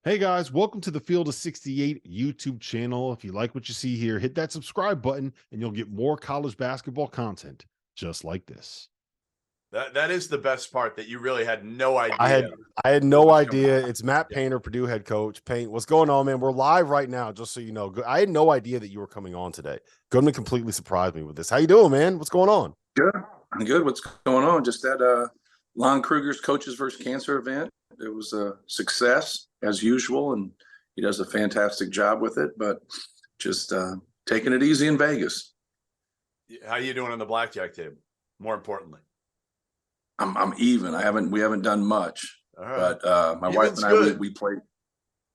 Hey guys, welcome to the Field of 68 YouTube channel. If you like what you see here, hit that subscribe button and you'll get more college basketball content just like this. That is the best part, that you really had no idea. I had no idea. It's Matt Painter, Purdue head coach. Paint, what's going on, man? We're live right now, just so you know. I had no idea that you were coming on today. Goodman completely surprised me with this. How you doing, man? What's going on? Good. I'm good. What's going on? Just that Lon Kruger's Coaches versus Cancer event. It was a success as usual, and he does a fantastic job with it. But just taking it easy in Vegas. How you doing on the blackjack table? More importantly, I'm even. We haven't done much, right. But my wife and I we played.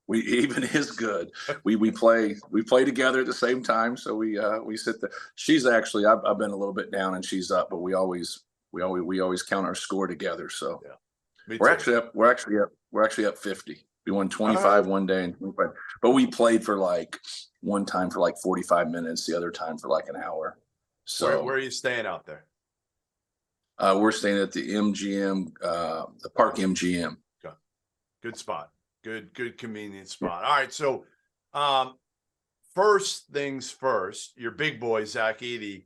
We even is good. We play together at the same time, so we sit there. She's actually I've been a little bit down and she's up, but we always count our score together. So yeah. We're actually up 50. We won 25 one day and 25, but we played for like one time for like 45 minutes, the other time for like an hour. So where are you staying out there? We're staying at the MGM, the Park MGM. Okay. Good spot. Good convenient spot. All right. So first things first, your big boy, Zach Edey,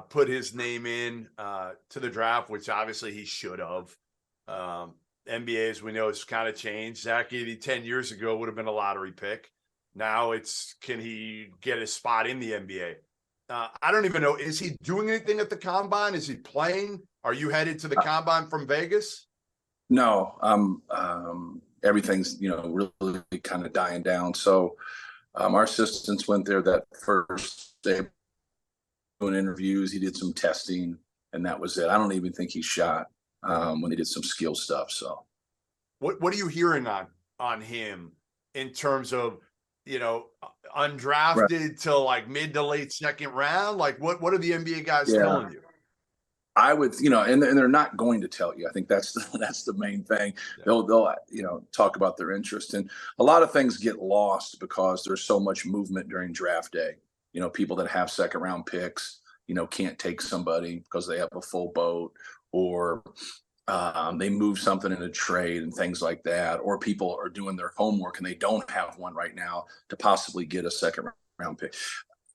put his name in to the draft, which obviously he should have. NBA, as we know, has kind of changed. Zach Edey 10 years ago would have been a lottery pick. Now it's, can he get a spot in the NBA? I don't even know. Is he doing anything at the combine? Is he playing? Are you headed to the combine from Vegas? No, everything's, really kind of dying down. So our assistants went there that first day doing interviews. He did some testing and that was it. I don't even think he shot when he did some skill stuff. So what are you hearing on him in terms of, undrafted till like mid to late second round? Like what are the NBA guys telling you? I would, and they're not going to tell you. I think that's the main thing. Yeah. They'll talk about their interest, and a lot of things get lost because there's so much movement during draft day. People that have second round picks, can't take somebody because they have a full boat, or they move something in a trade and things like that, or people are doing their homework and they don't have one right now to possibly get a second round pick.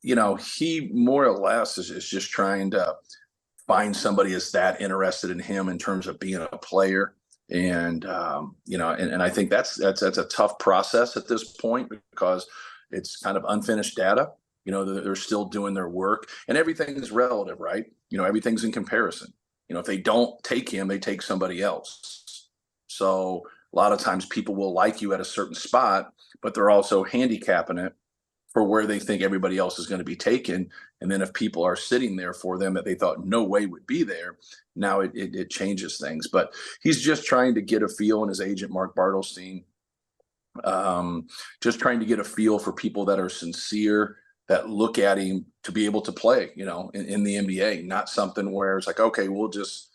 He more or less is just trying to find somebody that's that interested in him in terms of being a player. And, and I think that's a tough process at this point because it's kind of unfinished data. They're still doing their work and everything is relative, right? Everything's in comparison. If they don't take him, they take somebody else. So a lot of times people will like you at a certain spot, but they're also handicapping it for where they think everybody else is going to be taken. And then if people are sitting there for them that they thought no way would be there, now it changes things. But he's just trying to get a feel, and his agent, Mark Bartelstein, just trying to get a feel for people that are sincere, that look at him to be able to play, in the NBA, not something where it's like, okay, we'll just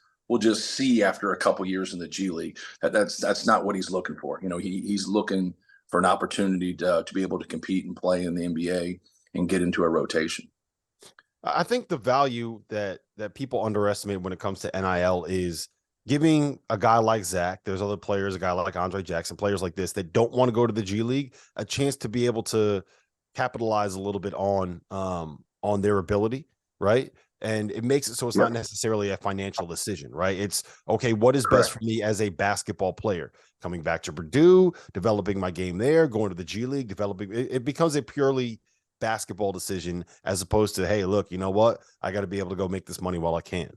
see after a couple years in the G League. That's not what he's looking for. He's looking for an opportunity to be able to compete and play in the NBA and get into a rotation. I think the value that people underestimate when it comes to NIL is giving a guy like Zach, there's other players, a guy like Andre Jackson, players like this that don't want to go to the G League, a chance to be able to capitalize a little bit on their ability, right? And it makes it so it's not necessarily a financial decision, right? It's okay, what is best for me as a basketball player? Coming back to Purdue, developing my game there, going to the G League, developing it becomes a purely basketball decision as opposed to, hey, look, you know what? I got to be able to go make this money while I can.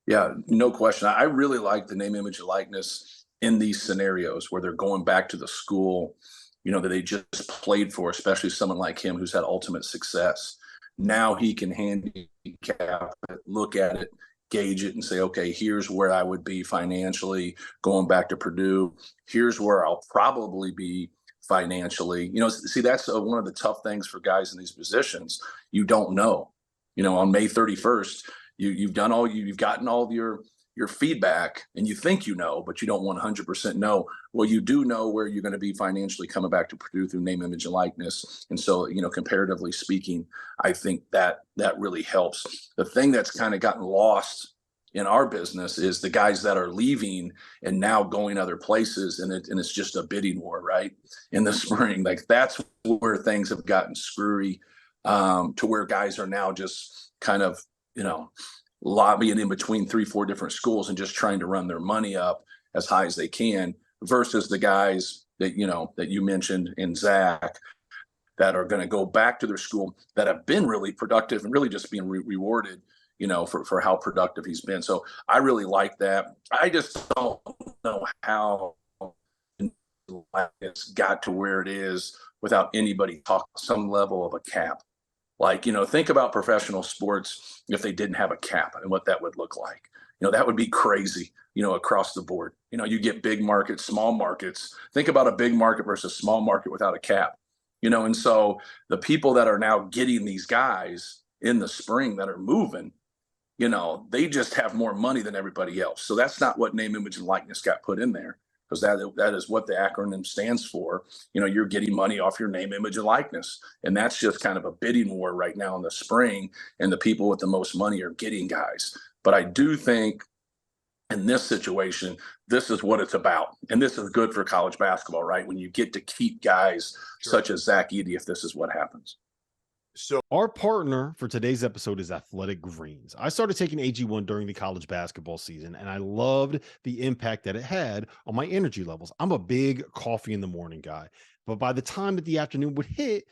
Yeah, no question. I really like the name, image, and likeness in these scenarios where they're going back to the school, that they just played for, especially someone like him who's had ultimate success. Now he can handicap it, look at it, gauge it, and say, okay, here's where I would be financially going back to Purdue. Here's where I'll probably be financially. See, that's one of the tough things for guys in these positions. You don't know. On May 31st, you've gotten all your feedback and you think but you don't 100% know. Well, you do know where you're going to be financially coming back to Purdue through name, image, and likeness. And so, comparatively speaking, I think that really helps. The thing that's kind of gotten lost in our business is the guys that are leaving and now going other places, and it's just a bidding war, right? In the spring, like that's where things have gotten screwy, to where guys are now just kind of, lobbying in between 3-4 different schools and just trying to run their money up as high as they can, versus the guys that you mentioned in Zach, that are going to go back to their school, that have been really productive and really just being rewarded, for how productive he's been. So I really like that. I just don't know how it's got to where it is without anybody talking some level of a cap. Like, think about professional sports if they didn't have a cap and what that would look like. That would be crazy, across the board. You get big markets, small markets. Think about a big market versus small market without a cap. And so the people that are now getting these guys in the spring that are moving, they just have more money than everybody else. So that's not what name, image, and likeness got put in there, because that is what the acronym stands for. You're getting money off your name, image, and likeness. And that's just kind of a bidding war right now in the spring. And the people with the most money are getting guys. But I do think in this situation, this is what it's about. And this is good for college basketball, right? When you get to keep guys such as Zach Edey, if this is what happens. So our partner for today's episode is Athletic Greens. I started taking AG1 during the college basketball season, and I loved the impact that it had on my energy levels. I'm a big coffee in the morning guy, but by the time that the afternoon would hit,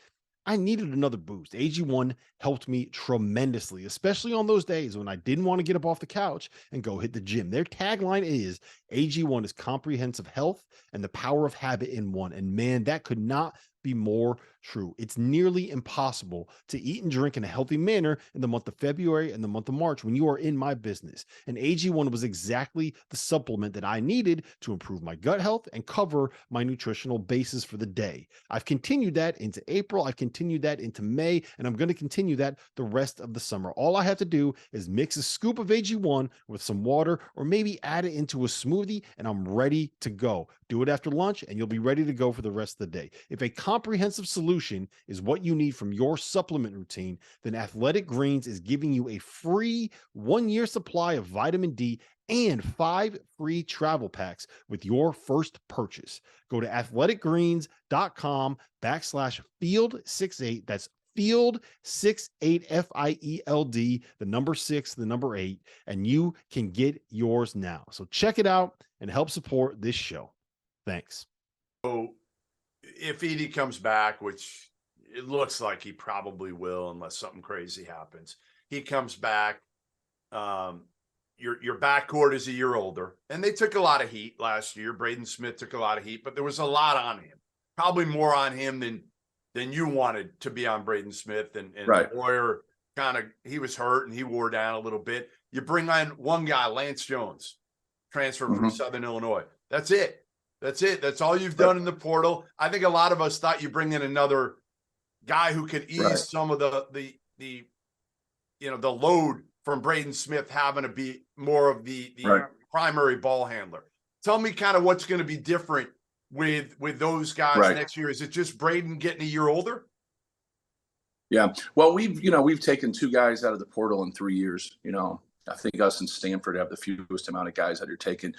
I needed another boost. AG1 helped me tremendously, especially on those days when I didn't want to get up off the couch and go hit the gym. Their tagline is AG1 is comprehensive health and the power of habit in one. And man, that could not be more true. It's nearly impossible to eat and drink in a healthy manner in the month of February and the month of March when you are in my business. And AG1 was exactly the supplement that I needed to improve my gut health and cover my nutritional basis for the day. I've continued that into April. I've continued that into May, and I'm going to continue that the rest of the summer. All I have to do is mix a scoop of AG1 with some water, or maybe add it into a smoothie, and I'm ready to go. Do it after lunch, and you'll be ready to go for the rest of the day. If a comprehensive solution is what you need from your supplement routine, then Athletic Greens is giving you a free 1-year supply of vitamin D and 5 free travel packs with your first purchase. Go to athleticgreens.com/field68. That's field 68 FIELD, the number 6, the number 8, and you can get yours now. So check it out and help support this show. Thanks. So if Edey comes back, which it looks like he probably will, unless something crazy happens, he comes back. Your backcourt is a year older, and they took a lot of heat last year. Braden Smith took a lot of heat, but there was a lot on him, probably more on him than you wanted to be on Braden Smith. And right. Boyer he was hurt and he wore down a little bit. You bring on one guy, Lance Jones, transferred from Southern Illinois. That's it. That's all you've done in the portal. I think a lot of us thought you bring in another guy who could ease some of the load from Braden Smith having to be more of the primary ball handler. Tell me kind of what's going to be different with those guys next year. Is it just Braden getting a year older? Yeah. Well, we've taken 2 guys out of the portal in 3 years. I think us and Stanford have the fewest amount of guys that are taken.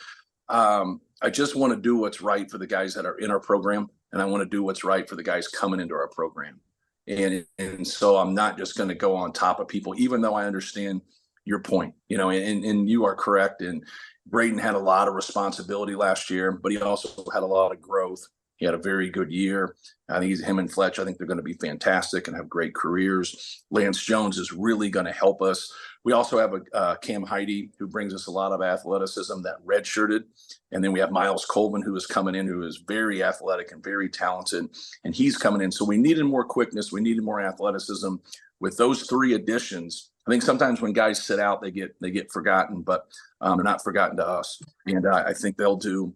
I just want to do what's right for the guys that are in our program, and I want to do what's right for the guys coming into our program. And so I'm not just going to go on top of people, even though I understand your point, and you are correct. And Braden had a lot of responsibility last year, but he also had a lot of growth. He had a very good year. I think him and Fletch, I think they're going to be fantastic and have great careers. Lance Jones is really going to help us. We also have a Cam Heide, who brings us a lot of athleticism, that redshirted. And then we have Miles Colvin, who is coming in, who is very athletic and very talented. And he's coming in. So we needed more quickness. We needed more athleticism. With those 3 additions, I think sometimes when guys sit out, they get forgotten, but they're not forgotten to us. And I think they'll do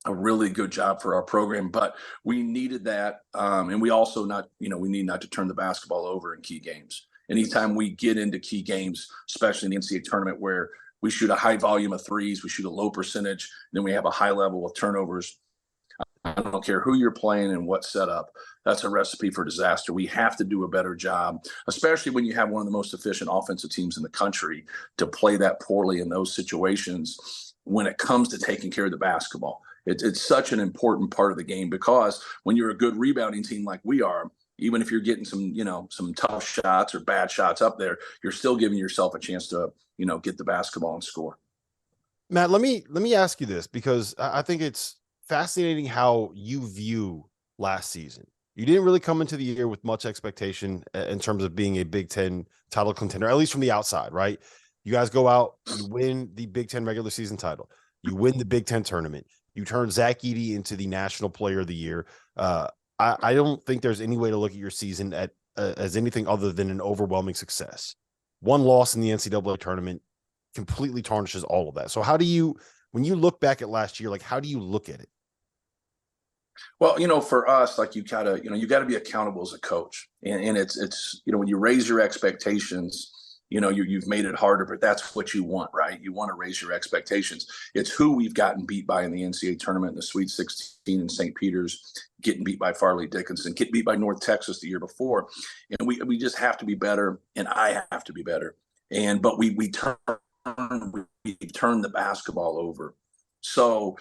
a really good job for our program, but we needed that. And we also we need not to turn the basketball over in key games. Anytime we get into key games, especially in the NCAA tournament, where we shoot a high volume of threes, we shoot a low percentage, then we have a high level of turnovers. I don't care who you're playing and what setup. That's a recipe for disaster. We have to do a better job, especially when you have one of the most efficient offensive teams in the country, to play that poorly in those situations when it comes to taking care of the basketball. It's such an important part of the game, because when you're a good rebounding team like we are, even if you're getting some tough shots or bad shots up there, you're still giving yourself a chance to, get the basketball and score. Matt, let me ask you this, because I think it's fascinating how you view last season. You didn't really come into the year with much expectation in terms of being a Big Ten title contender, at least from the outside, right? You guys go out, you win the Big Ten regular season title, you win the Big Ten tournament, you turn Zach Edey into the National Player of the Year. I don't think there's any way to look at your season as anything other than an overwhelming success. One loss in the NCAA tournament completely tarnishes all of that. So when you look back at last year, like, how do you look at it? Well, for us, like, you gotta be accountable as a coach, and it's when you raise your expectations, you've made it harder, but that's what you want, right? You want to raise your expectations. It's who we've gotten beat by in the NCAA tournament in the Sweet 16 in St. Peter's, getting beat by Fairleigh Dickinson, getting beat by North Texas the year before, and we just have to be better, and I have to be better. But we turn the basketball over. So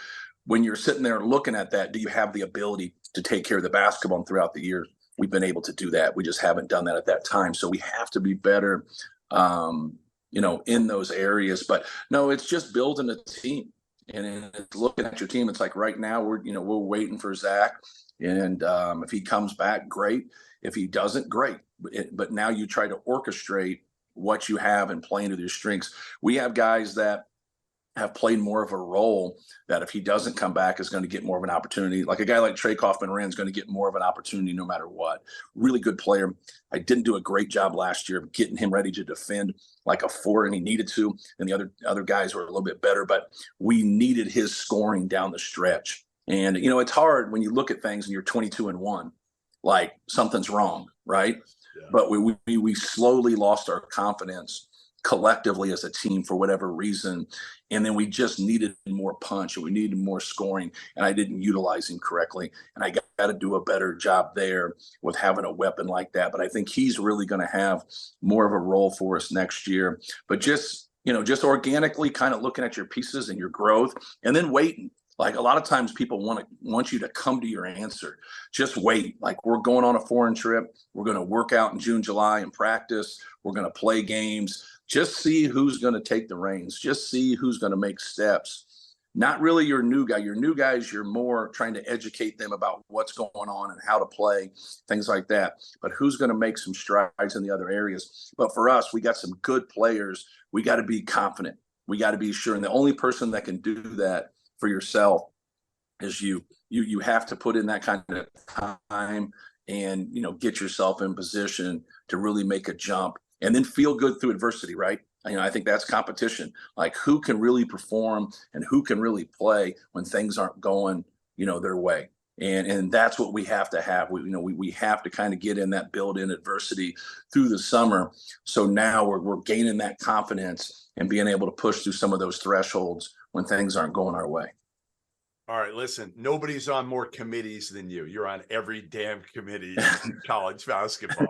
when you're sitting there looking at that, do you have the ability to take care of the basketball? And throughout the year, we've been able to do that. We just haven't done that at that time. So we have to be better, in those areas. But no, it's just building a team, and it's looking at your team. It's like right now we're waiting for Zach, and if he comes back, great. If he doesn't, great. But now you try to orchestrate what you have and playing to their strengths. We have guys that have played more of a role, that if he doesn't come back is going to get more of an opportunity. Like a guy like Trey Kaufman-Wren is going to get more of an opportunity no matter what. Really good player. I didn't do a great job last year of getting him ready to defend like a 4, and he needed to. And the other guys were a little bit better, but we needed his scoring down the stretch. And, it's hard when you look at things and you're 22-1, like something's wrong, right? Yeah. But we slowly lost our confidence collectively as a team for whatever reason. And then we just needed more punch, and we needed more scoring, and I didn't utilize him correctly. And I got to do a better job there with having a weapon like that. But I think he's really going to have more of a role for us next year. But just organically kind of looking at your pieces and your growth, and then waiting. Like, a lot of times people want you to come to your answer. Just wait. Like, we're going on a foreign trip. We're going to work out in June, July and practice. We're going to play games. Just see who's going to take the reins. Just see who's going to make steps. Not really your new guy. Your new guys, you're more trying to educate them about what's going on and how to play, things like that. But who's going to make some strides in the other areas? But for us, we got some good players. We got to be confident. We got to be sure. And the only person that can do that for yourself is you. You have to put in that kind of time and, get yourself in position to really make a jump. And then feel good through adversity, right? I think that's competition. Like, who can really perform and who can really play when things aren't going, their way. And that's what we have to have. We have to kind of get in that build-in adversity through the summer. So now we're gaining that confidence and being able to push through some of those thresholds when things aren't going our way. All right, listen, nobody's on more committees than you. You're on every damn committee in college basketball.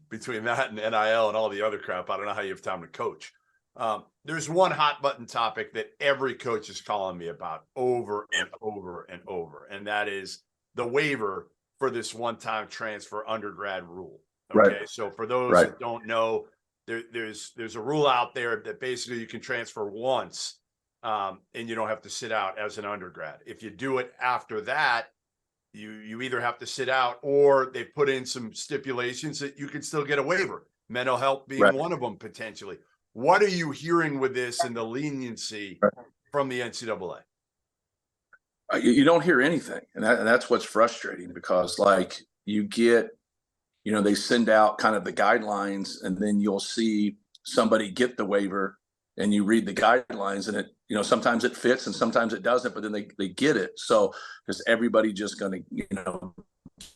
Between that and NIL and all the other crap, I don't know how you have time to coach. There's one hot button topic that every coach is calling me about over and over and over, and that is the waiver for this one-time transfer undergrad rule. Okay, right. So for those that don't know, there's a rule out there that basically you can transfer once, and you don't have to sit out as an undergrad. If you do it after that, you either have to sit out, or they put in some stipulations that you can still get a waiver, mental health being one of them potentially. What are you hearing with this and the leniency from the NCAA? You don't hear anything. And that's what's frustrating, because like you get, they send out kind of the guidelines, and then you'll see somebody get the waiver, and you read the guidelines, and it, sometimes it fits and sometimes it doesn't, but then they get it. So is everybody just going to,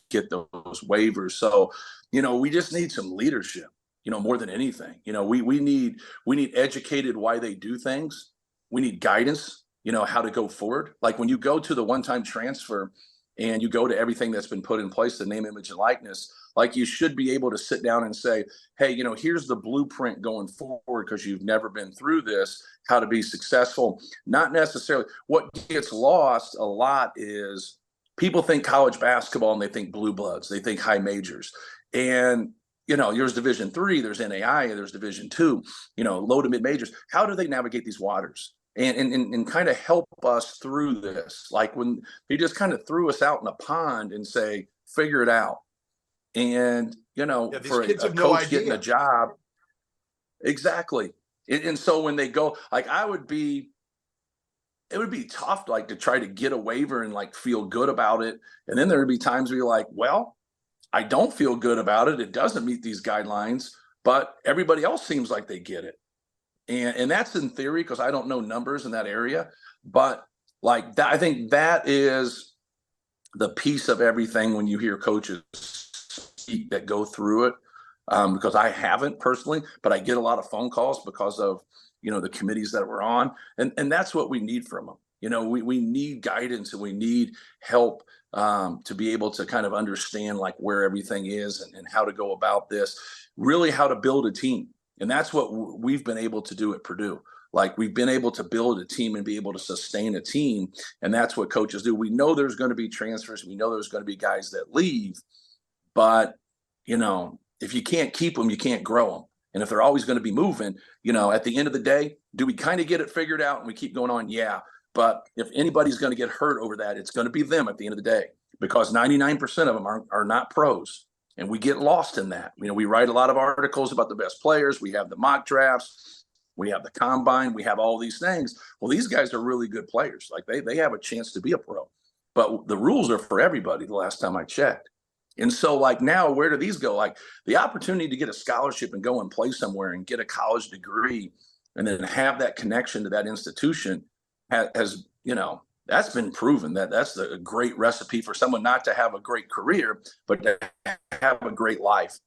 get those waivers? So, we just need some leadership, more than anything. We need educated why they do things. We need guidance. how to go forward. Like when you go to the one-time transfer and you go to everything that's been put in place, the name, image, and likeness, like you should be able to sit down and say, hey, here's the blueprint going forward because you've never been through this, how to be successful. Not necessarily. What gets lost a lot is people think college basketball and they think blue bloods, they think high majors. And, there's Division III, there's NAI, there's Division II, low to mid majors. How do they navigate these waters? And kind of help us through this. Like when they just kind of threw us out in a pond and say, figure it out. And, for a coach getting a job. Exactly. And so when they go, like it would be tough, like to try to get a waiver and like feel good about it. And then there would be times where you're like, well, I don't feel good about it. It doesn't meet these guidelines, but everybody else seems like they get it. And that's in theory, because I don't know numbers in that area, but like that, I think that is the piece of everything when you hear coaches speak that go through it. Because I haven't personally, but I get a lot of phone calls because of, the committees that we're on. And that's what we need from them. We need guidance and we need help to be able to kind of understand like where everything is and how to go about this, really how to build a team. And that's what we've been able to do at Purdue. Like we've been able to build a team and be able to sustain a team. And that's what coaches do. We know there's going to be transfers. We know there's going to be guys that leave. But, if you can't keep them, you can't grow them. And if they're always going to be moving, at the end of the day, do we kind of get it figured out and we keep going on? Yeah. But if anybody's going to get hurt over that, it's going to be them at the end of the day, because 99% of them are not pros. And we get lost in that. We write a lot of articles about the best players. We have the mock drafts. We have the combine. We have all these things. Well, these guys are really good players. Like they have a chance to be a pro. But the rules are for everybody the last time I checked. And so like now, where do these go? Like the opportunity to get a scholarship and go and play somewhere and get a college degree and then have that connection to that institution has that's been proven that's a great recipe for someone not to have a great career, but to have a great life.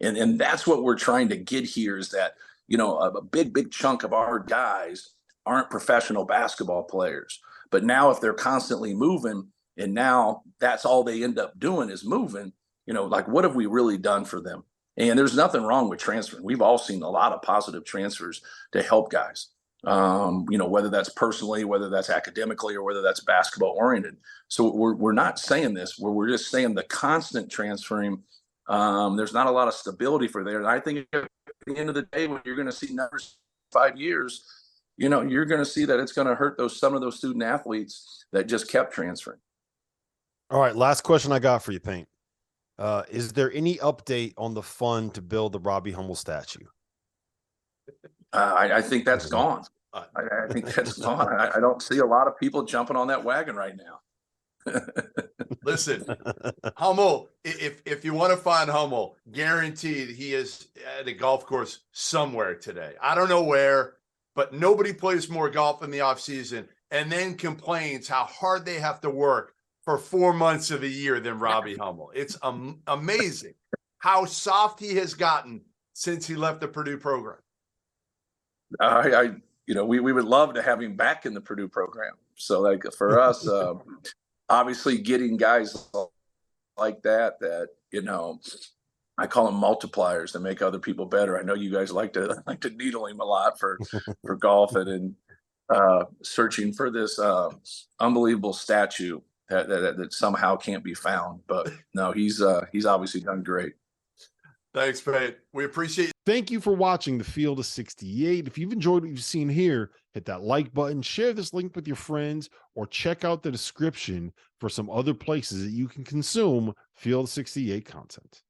And that's what we're trying to get here is that, a big chunk of our guys aren't professional basketball players. But now if they're constantly moving and now that's all they end up doing is moving, like what have we really done for them? And there's nothing wrong with transferring. We've all seen a lot of positive transfers to help guys. Whether that's personally, whether that's academically, or whether that's basketball oriented. So we're not saying this, we're just saying the constant transferring, there's not a lot of stability for there. And I think at the end of the day, when you're going to see numbers 5 years, you're going to see that it's going to hurt some of those student athletes that just kept transferring. All right. Last question I got for you, Paint. Is there any update on the fund to build the Robbie Hummel statue? I think that's gone. I think that's gone. I don't see a lot of people jumping on that wagon right now. Listen, Hummel, if you want to find Hummel, guaranteed he is at a golf course somewhere today. I don't know where, but nobody plays more golf in the offseason and then complains how hard they have to work for 4 months of the year than Robbie Hummel. It's amazing how soft he has gotten since he left the Purdue program. We would love to have him back in the Purdue program. So like for us, obviously getting guys like that, I call them multipliers that make other people better. I know you guys like to needle him a lot for golf and searching for this unbelievable statue that somehow can't be found. But no, he's obviously done great. Thanks, Pate. We appreciate it. Thank you for watching The Field of 68. If you've enjoyed what you've seen here, hit that like button, share this link with your friends, or check out the description for some other places that you can consume Field of 68 content.